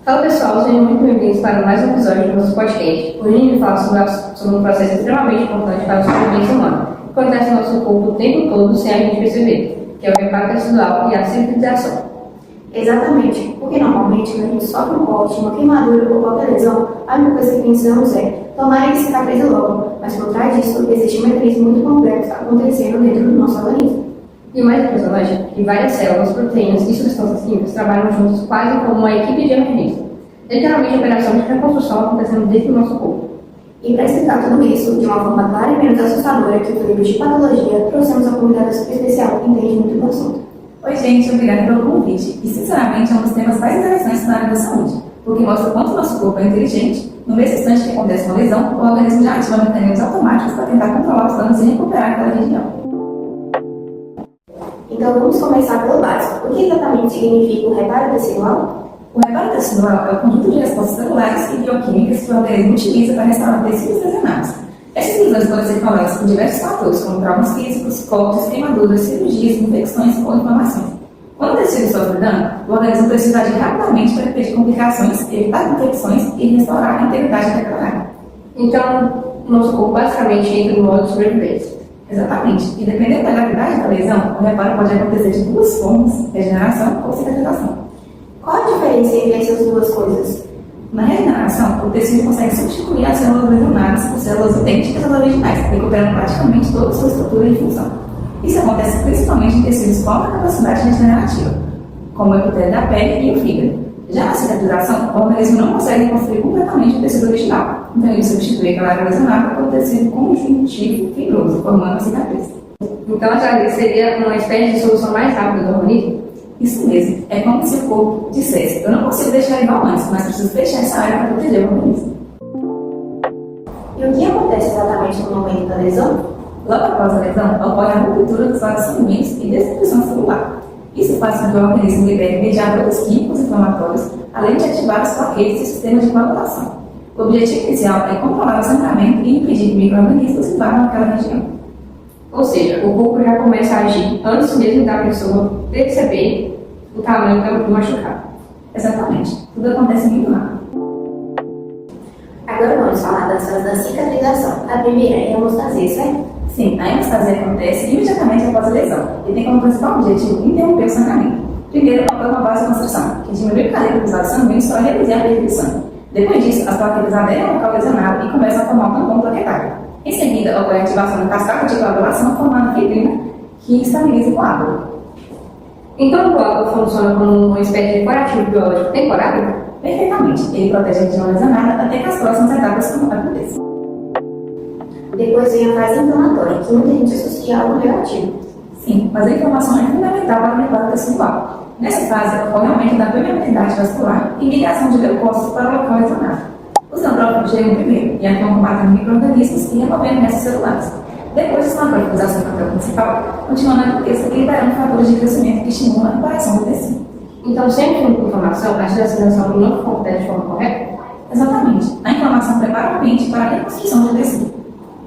Fala pessoal, sejam muito bem-vindos para mais um episódio do nosso podcast. Hoje a gente vai falar sobre um processo extremamente importante para a sobrevivência humana, que acontece no nosso corpo o tempo todo sem a gente perceber, que é o reparo tecidual e a cicatrização. Exatamente, porque normalmente quando a gente sofre um corte, uma queimadura ou qualquer lesão, a única coisa que pensamos é tomara que cicatrize logo, mas por trás disso existe um mecanismo muito complexo acontecendo dentro do nosso organismo. E o mais impressionante é que várias células, proteínas e substâncias químicas trabalham juntos quase como uma equipe de emergência. Literalmente, a operação de reconstrução acontecendo dentro do nosso corpo. E para explicar tudo isso de uma forma clara e menos assustadora que o livro de patologia, trouxemos uma convidada super especial que entende muito do assunto. Oi gente, obrigada pelo convite. E sinceramente é um dos temas mais interessantes na área da saúde, porque mostra o quanto o nosso corpo é inteligente. No mesmo instante que acontece uma lesão, o organismo já ativa mecanismos automáticos para tentar controlar os danos e recuperar aquela região. Então vamos começar pelo básico. O que exatamente significa o reparo tecidual? O reparo tecidual é o conjunto de respostas celulares e bioquímicas que o organismo utiliza para restaurar tecidos lesionados. Essas lesões podem ser causadas por diversos fatores, como traumas físicos, cortes, queimaduras, cirurgias, infecções ou inflamações. Quando o tecido sofre dano, o organismo precisa agir rapidamente para impedir complicações, evitar infecções e restaurar a integridade daquela área. Então, o nosso corpo basicamente entra no modo de sobrevivência. Exatamente. E dependendo da gravidade da lesão, o reparo pode acontecer de duas formas: regeneração ou cicatrização. Qual a diferença entre essas duas coisas? Na regeneração, o tecido consegue substituir as células lesionadas por células idênticas às originais, recuperando praticamente toda a sua estrutura e função. Isso acontece principalmente em tecidos com alta capacidade regenerativa, como o epitélio da pele e o fígado. Já na cicatrização, o organismo não consegue reconstruir completamente o tecido original, então ele substitui aquela área lesionada por tecido conjuntivo fibroso, formando a cicatriz. Então, essa seria uma espécie de solução mais rápida do organismo? Isso mesmo, é como se o corpo dissesse: eu não consigo deixar igual antes, mas preciso fechar essa área para proteger o organismo. E o que acontece exatamente no momento da lesão? Logo após a lesão, ocorre a ruptura dos vasos sanguíneos e destruição celular. Isso faz com que o organismo libere mediadores químicos inflamatórios, além de ativar os plaquetes e sistemas de coagulação. O objetivo inicial é controlar o sangramento e impedir que micro-organismos invadam aquela região. Ou seja, o corpo já começa a agir antes mesmo da pessoa perceber o tamanho do machucado. Exatamente. Tudo acontece muito rápido. Agora vamos falar das fases da cicatrização. A primeira é a hemostasia, certo? Sim, a hemostasia acontece imediatamente após a lesão e tem como principal objetivo interromper o sangramento. Primeiro, ocorre uma vasoconstrição, que diminui o calibre dos vasos sanguíneos para reduzir a perda de sangue. Depois disso, as plaquetas aderem ao local lesionado e começam a formar um tampão plaquetário. Em seguida, ocorre a ativação da cascata de coagulação, formando fibrina, que estabiliza o coágulo. Então, o coágulo funciona como uma espécie de curativo biológico temporário? Perfeitamente. Ele protege a região lesionada até que as próximas etapas aconteçam. Depois vem a fase inflamatória, que muita gente associa a algo negativo. Sim, mas a inflamação é fundamental para o reparo tecidual. Nessa fase, ocorre aumento da permeabilidade vascular e migração de leucócitos para o local lesionado. Os neutrófilos chegam primeiro e atuam combatendo micro-organismos e removendo restos celulares. Depois, os neutrófilos ações no papel principal, continuam na corteza e liberando fatores de crescimento que estimulam a reparação do tecido. Então, sempre que há inflamação, a cicatrização não acontece de forma correta? Exatamente. A inflamação prepara o ambiente para a reconstrução do tecido.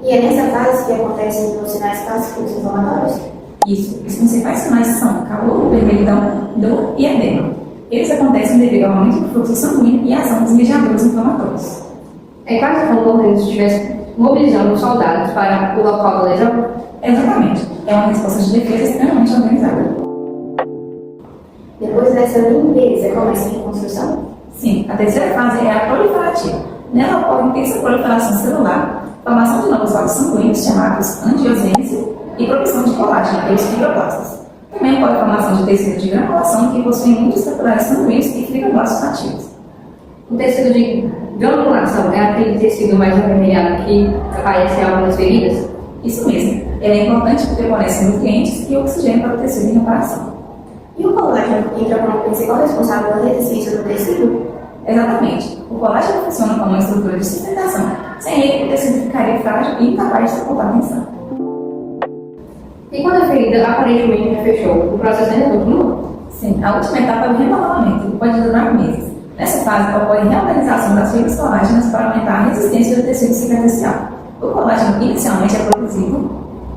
E é nessa fase que acontecem os sinais clássicos inflamatórios? Isso. Os principais sinais são calor, vermelhidão, dor e edema. Eles acontecem devido ao aumento do fluxo sanguíneo e à ação dos mediadores inflamatórios. É quase como o organismo estivesse mobilizando os soldados para o local da lesão? Exatamente. É uma resposta de defesa extremamente organizada. Depois dessa limpeza, começa a reconstrução? Sim, a terceira fase é a proliferativa. Nela ocorre intensa proliferação celular, formação de novos vasos sanguíneos chamados angiogênese e produção de colágeno pelos fibroblastos. Também ocorre a formação de tecido de granulação que possui muitos capilares sanguíneos e fibroblastos ativos. O tecido de granulação é aquele tecido mais avermelhado que aparece em algumas feridas? Isso mesmo. Ele é importante porque fornece nutrientes e oxigênio para o tecido em reparação. E o colágeno entra como principal responsável pela resistência do tecido? Exatamente. O colágeno funciona como uma estrutura de sustentação. Sem ele, o tecido ficaria frágil e incapaz de suportar a tensão. E quando a ferida aparentemente já fechou, o processo ainda continua? Sim, a última etapa é o remodelamento, que pode durar meses. Nessa fase, ocorre a reorganização das fibras colágenas para aumentar a resistência do tecido cicatricial. O colágeno inicialmente é produzido,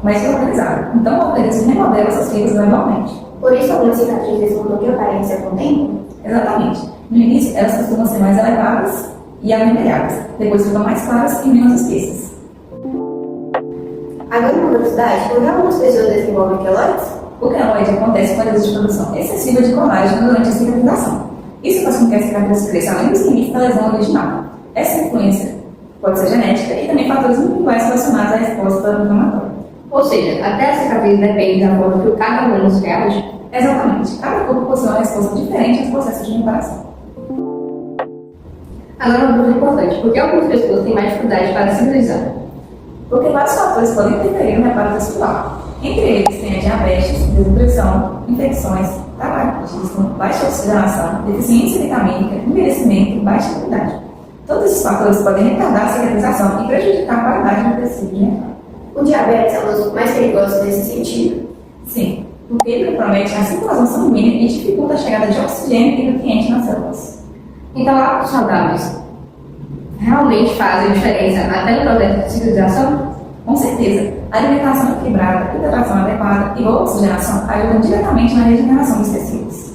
mas reorganizado. Então, o organismo remodela essas fibras gradualmente. Por isso, algumas cicatrizes mudam de aparência com o tempo? Exatamente. No início, elas costumam ser mais elevadas e avermelhadas, depois ficam mais claras e menos espessas. Agora, uma curiosidade, por que algumas pessoas desenvolvem queloides? O queloide acontece quando existe produção excessiva de colágeno durante a cicatrização. Isso faz com que a cicatriz cresça além dos limites da lesão original. Essa influência pode ser genética e também fatores individuais relacionados à resposta inflamatória. Ou seja, até a cicatriz depende da forma que cada organismo reage. Exatamente. Cada corpo possui uma resposta diferente aos processos de reparação. Agora, uma dúvida importante: por que algumas pessoas têm mais dificuldade para cicatrizar? Porque vários fatores podem interferir no reparo tecidual. Entre eles tem a diabetes, desnutrição, infecções, tabagismo, baixa oxigenação, deficiência vitamínica, envelhecimento e baixa imunidade. Todos esses fatores podem retardar a cicatrização e prejudicar a qualidade do tecido de reparo. O diabetes é um dos mais perigosos nesse sentido? Sim, porque ele compromete a circulação sanguínea e dificulta a chegada de oxigênio e nutrientes nas células. Então, hábitos saudáveis realmente fazem diferença até no processo de cicatrização? Com certeza, a alimentação equilibrada, hidratação adequada e boa oxigenação ajudam diretamente na regeneração dos tecidos.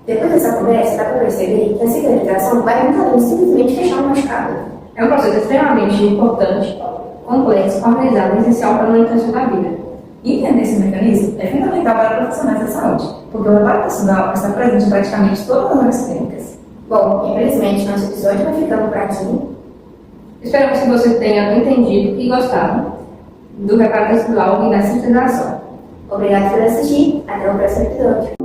Depois dessa conversa, dá para perceber que a cicatrização vai muito além de simplesmente fechar o machucado. É um processo extremamente importante, complexo, organizado e essencial para a manutenção da vida. Entender esse mecanismo é fundamental para profissionais da saúde, porque o reparo tecidual está presente em praticamente todas as áreas clínicas. Bom, infelizmente, nosso episódio vai ficando por aqui. Esperamos que você tenha entendido e gostado do reparo tecidual e da cicatrização. Obrigado por assistir. Até o próximo episódio.